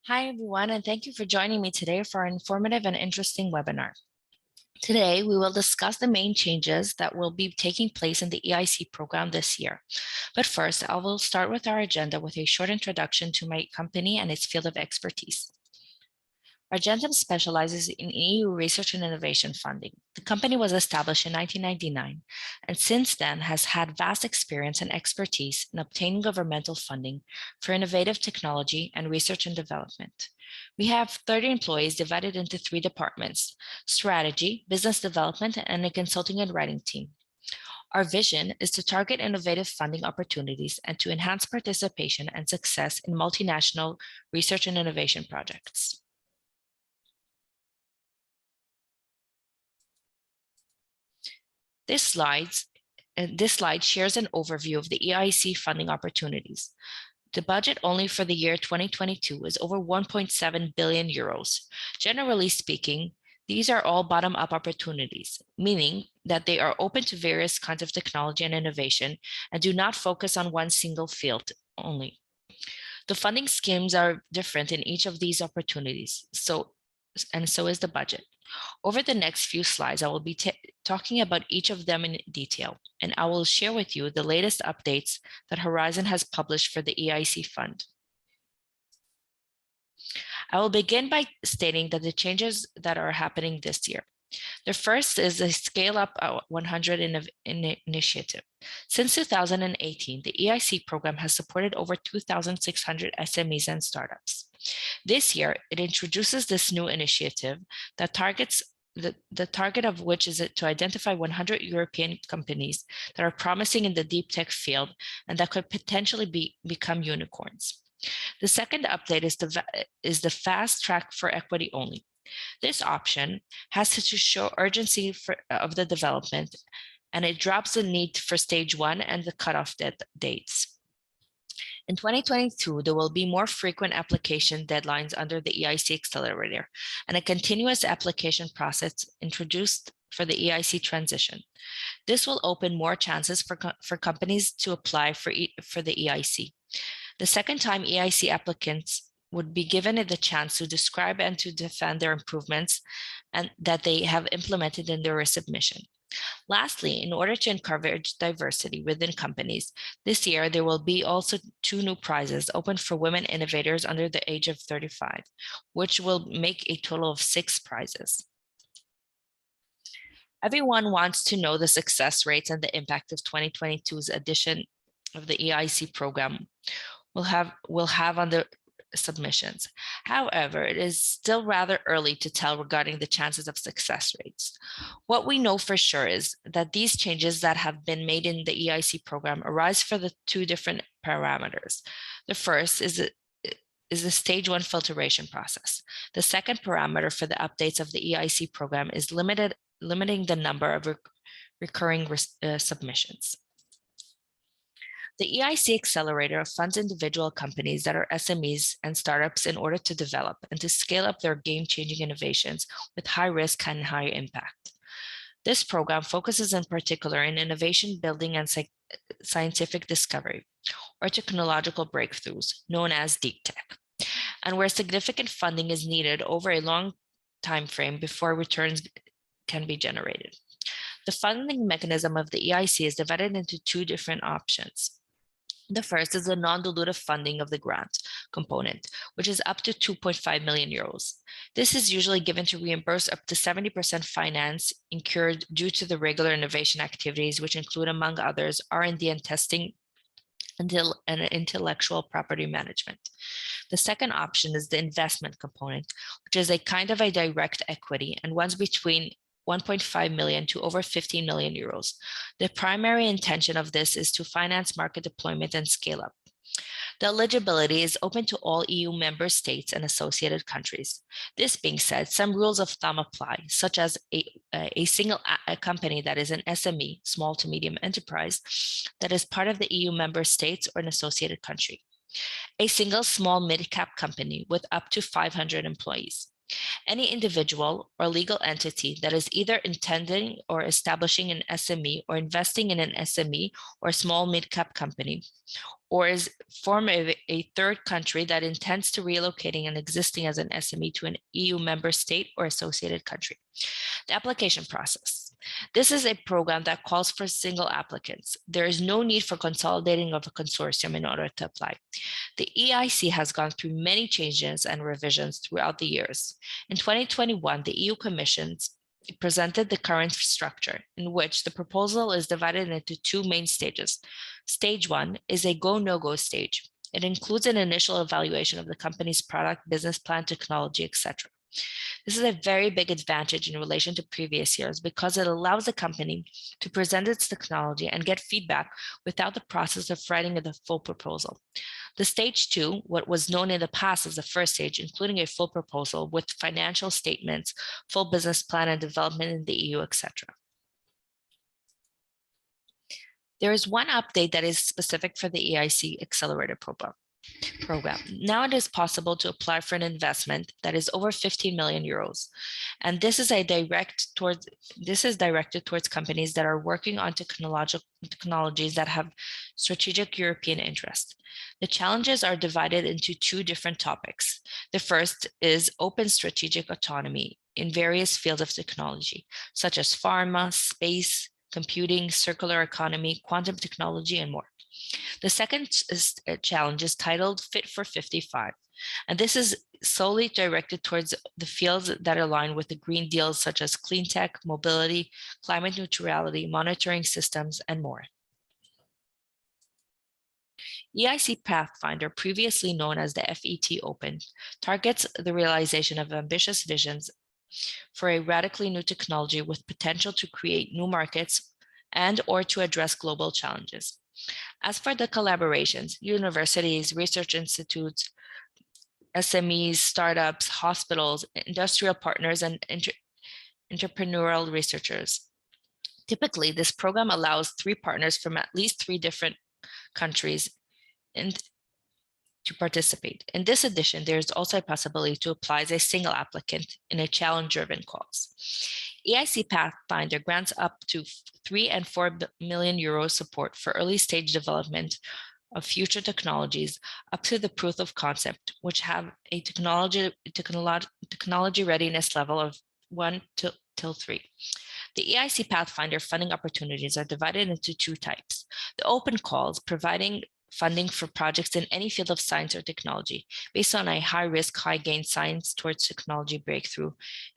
Hi, everyone, and thank you for joining me today for our informative and interesting webinar. Today, we will discuss the main changes that will be taking place in the EIC program this year. But first, I will start with our agenda with a short introduction to my company and its field of expertise. Argentum specializes in EU research and innovation funding. The company was established in 1999 and since then has had vast experience and expertise in obtaining governmental funding for innovative technology and research and development. We have 30 employees divided into 3 departments: strategy, business development, and a consulting and writing team. Our vision is to target innovative funding opportunities and to enhance participation and success in multinational research and innovation projects. This slide shares an overview of the EIC funding opportunities. The budget only for the year 2022 is over 1.7 billion euros. Generally speaking, these are all bottom-up opportunities, meaning that they are open to various kinds of technology and innovation and do not focus on one single field only. The funding schemes are different in each of these opportunities, so is the budget. Over the next few slides, I will be talking about each of them in detail, and I will share with you the latest updates that Horizon has published for the EIC fund. I will begin by stating that the changes that are happening this year. The first is the Scale Up 100 initiative. Since 2018, the EIC program has supported over 2,600 SMEs and startups. This year, it introduces this new initiative that targets the target of which is to identify 100 European companies that are promising in the deep tech field and that could potentially become unicorns. The second update is the fast track for equity only. This option has to show urgency of the development, and it drops the need for stage 1 and the cutoff dates. In 2022, there will be more frequent application deadlines under the EIC Accelerator and a continuous application process introduced for the EIC transition. This will open more chances for companies to apply for the EIC. The second time EIC applicants would be given the chance to describe and to defend their improvements and that they have implemented in their resubmission. Lastly, in order to encourage diversity within companies, this year there will be also 2 new prizes open for women innovators under the age of 35, which will make a total of 6 prizes. Everyone wants to know the success rates and the impact of 2022's edition of the EIC program will have on the submissions. However, it is still rather early to tell regarding the chances of success rates. What we know for sure is that these changes that have been made in the EIC program arise for the 2 different parameters. The first is the stage 1 filtration process. The second parameter for the updates of the EIC program is limiting the number of recurring submissions. The EIC Accelerator funds individual companies that are SMEs and startups in order to develop and to scale up their game-changing innovations with high risk and high impact. This program focuses in particular in innovation building and scientific discovery, or technological breakthroughs, known as deep tech, and where significant funding is needed over a long time frame before returns can be generated. The funding mechanism of the EIC is divided into 2 different options. The first is the non-dilutive funding of the grant component, which is up to 2.5 million euros. This is usually given to reimburse up to 70% finance incurred due to the regular innovation activities, which include, among others, R&D and testing and intellectual property management. The second option is the investment component, which is a kind of a direct equity and runs between 1.5 million to over 15 million euros. The primary intention of this is to finance market deployment and scale up. The eligibility is open to all EU member states and associated countries. This being said, some rules of thumb apply, such as a single company that is an SME, small to medium enterprise, that is part of the EU member states or an associated country. A single small mid-cap company with up to 500 employees. Any individual or legal entity that is either intending or establishing an SME or investing in an SME or small mid-cap company, or is form a third country that intends to relocating and existing as an SME to an EU member state or associated country. The application process. This is a program that calls for single applicants. There is no need for consolidating of a consortium in order to apply. The EIC has gone through many changes and revisions throughout the years. In 2021, the EU Commission presented the current structure, in which the proposal is divided into two main stages. Stage 1 is a go, no-go stage. It includes an initial evaluation of the company's product, business plan, technology, etc. This is a very big advantage in relation to previous years because it allows the company to present its technology and get feedback without the process of writing the full proposal. The stage 2, what was known in the past as the first stage, including a full proposal with financial statements, full business plan and development in the EU, etc. There is one update that is specific for the EIC Accelerator program. Now it is possible to apply for an investment that is over 15 million euros. And this is directed towards companies that are working on technologies that have strategic European interest. The challenges are divided into two different topics. The first is open strategic autonomy in various fields of technology, such as pharma, space, computing, circular economy, quantum technology, and more. The second challenge is titled Fit for 55, and this is solely directed towards the fields that align with the Green Deals, such as clean tech, mobility, climate neutrality, monitoring systems, and more. EIC Pathfinder, previously known as the FET Open, targets the realization of ambitious visions for a radically new technology with potential to create new markets and or to address global challenges. As for the collaborations, universities, research institutes, SMEs, startups, hospitals, industrial partners, and entrepreneurial researchers. Typically, this program allows 3 partners from at least 3 different countries to participate. In this edition, there is also a possibility to apply as a single applicant in a challenge-driven calls. EIC Pathfinder grants up to 3 and 4 million euro support for early stage development of future technologies up to the proof of concept, which have a technology readiness level of 1 till 3. The EIC Pathfinder funding opportunities are divided into 2 types. The open calls, providing funding for projects in any field of science or technology based on a high risk, high gain science towards technology breakthrough,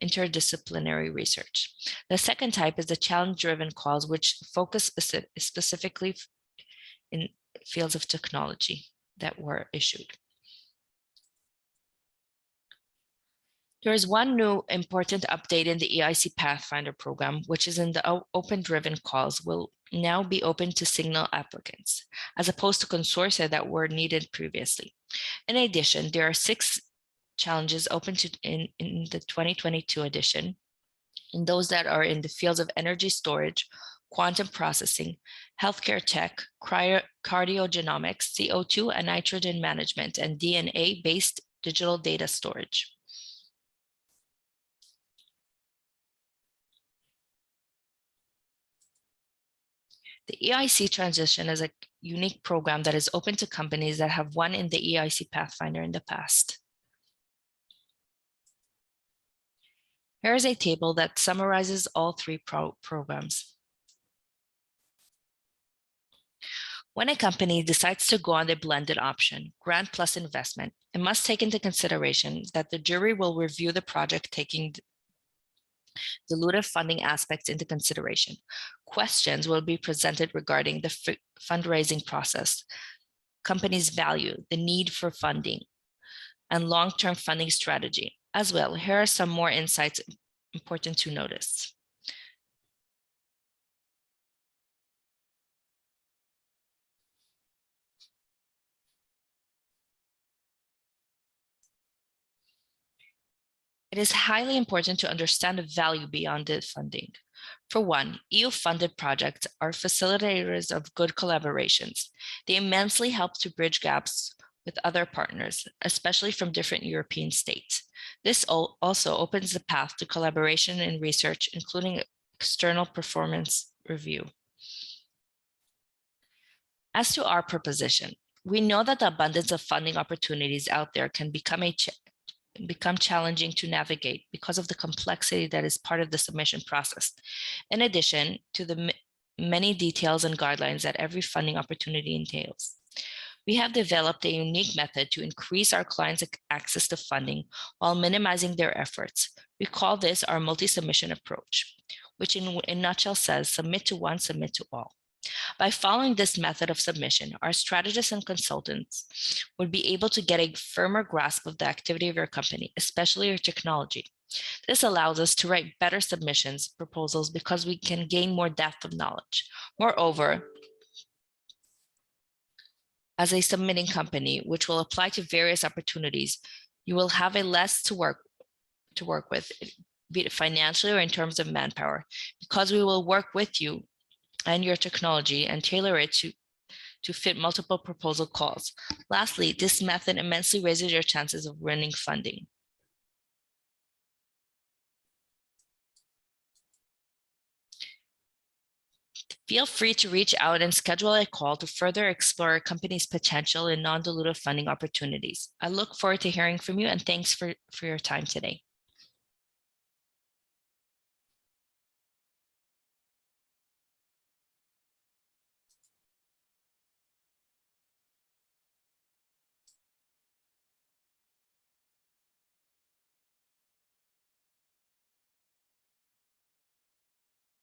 interdisciplinary research. The second type is the challenge driven calls, which focus specifically in fields of technology that were issued. There is one new important update in the EIC Pathfinder program, which is in the open-driven calls will now be open to single applicants, as opposed to consortia that were needed previously. In addition, there are 6 challenges open to in the 2022 edition, and those that are in the fields of energy storage, quantum processing, healthcare tech, cardiogenomics, CO2 and nitrogen management, and DNA-based digital data storage. The EIC transition is a unique program that is open to companies that have won in the EIC Pathfinder in the past. Here is a table that summarizes all 3 programs. When a company decides to go on the blended option, grant plus investment, it must take into consideration that the jury will review the project taking dilutive funding aspects into consideration. Questions will be presented regarding the fundraising process, company's value, the need for funding, and long-term funding strategy. As well, here are some more insights important to notice. It is highly important to understand the value beyond the funding. For one, EU-funded projects are facilitators of good collaborations. They immensely help to bridge gaps with other partners, especially from different European states. This also opens the path to collaboration in research, including external performance review. As to our proposition, we know that the abundance of funding opportunities out there can become challenging to navigate because of the complexity that is part of the submission process. In addition to the many details and guidelines that every funding opportunity entails. We have developed a unique method to increase our clients' access to funding while minimizing their efforts. We call this our multi-submission approach, which in a nutshell says submit to one, submit to all. By following this method of submission, our strategists and consultants would be able to get a firmer grasp of the activity of your company, especially your technology. This allows us to write better submissions proposals because we can gain more depth of knowledge. Moreover, as a submitting company, which will apply to various opportunities, you will have a less to work with, be it financially or in terms of manpower, because we will work with you and your technology and tailor it to fit multiple proposal calls. Lastly, this method immensely raises your chances of winning funding. Feel free to reach out and schedule a call to further explore a company's potential in non-dilutive funding opportunities. I look forward to hearing from you, and thanks for your time today.